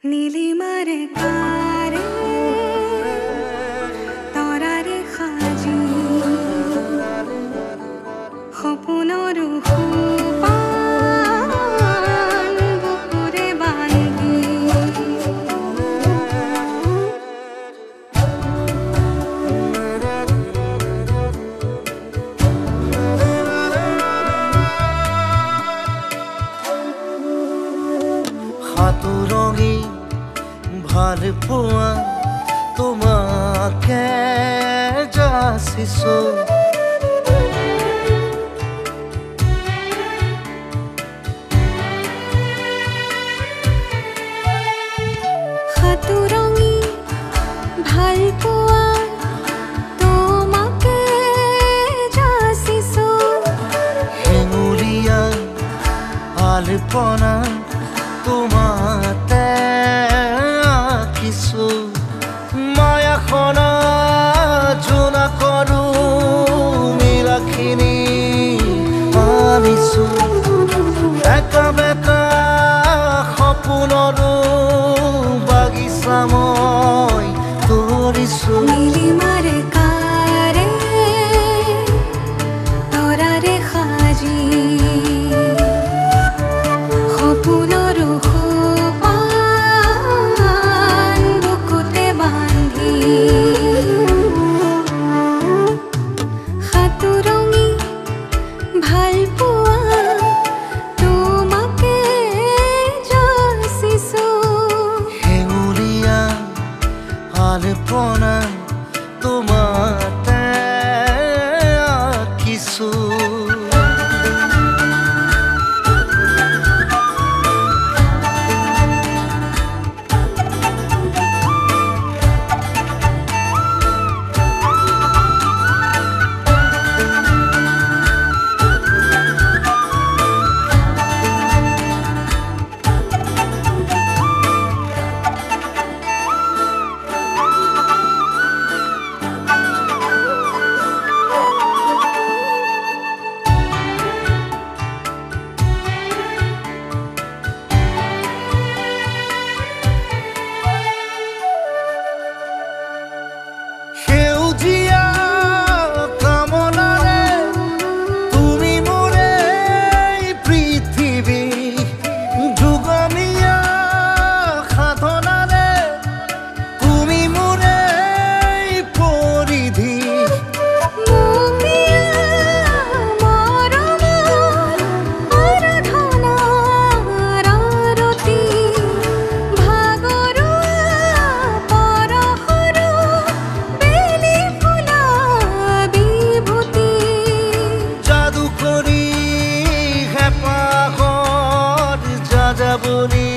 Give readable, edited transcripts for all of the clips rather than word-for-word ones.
নীলিমাৰে কাৰে তৰাৰে সাজি সপোনৰ সোপান বুকুৰে বান্ধি হাতুৰঙি ভাল পোৱা তোমাকে যাচিছো হাতুৰঙি ভাল পোৱা তোমাকে যাচিছো হেঙুলীয়া আলপনা তোমাতে আঁকিছো মায়াখনা জোনা কৰো মিলাখিনি আনিছো একা বেকা সপোনৰো বাগিচা মই কৰিছো নীলিমাৰে কাৰে তৰাৰে সাজি সপোনৰ সোপান বুকুতে বান্ধি হাতুৰঙি ভাল পোৱা তোমাকে যাচিছো হেঙুলীয়া আলপনা তোমাতে আঁকিছো যাযাবৰী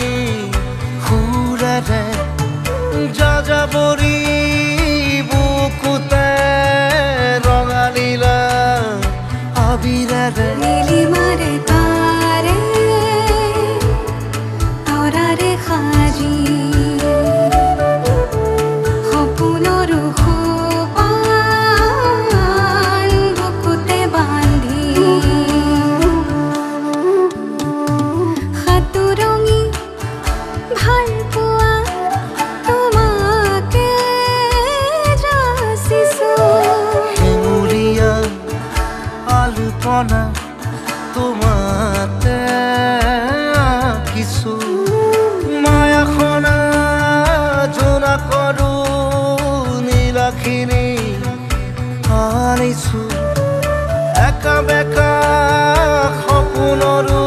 সুৰেৰে যাযাবৰী বুকুতে ৰঙালীলা আবিৰেৰে নীলিমাৰে কাৰে তৰাৰে সাজি সপোনৰ সোপান বুকুতে বান্ধি হাতুৰঙি ভাল পোৱা তোমাকে যাচিছো হেঙুলীয়া আলপনা তোমাতে আঁকিছো মায়াখনা জোনা কৰো নীলাখিনি আনিছো একা বেকা সপোনৰো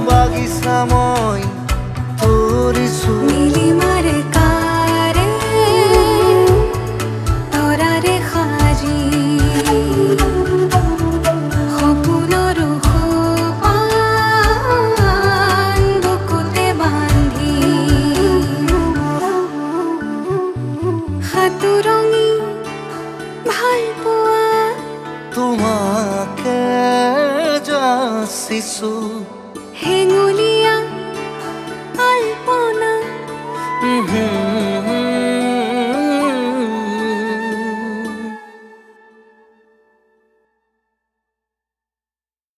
বাগিচা মই কৰিছো নীলিমাৰে কাৰে তৰাৰে সাজি সপোনৰ সোপান বুকুতে বান্ধি হাতুৰঙি ভাল পোৱা তোমাকে যাচিছো হেঙুলীয়া আলপনা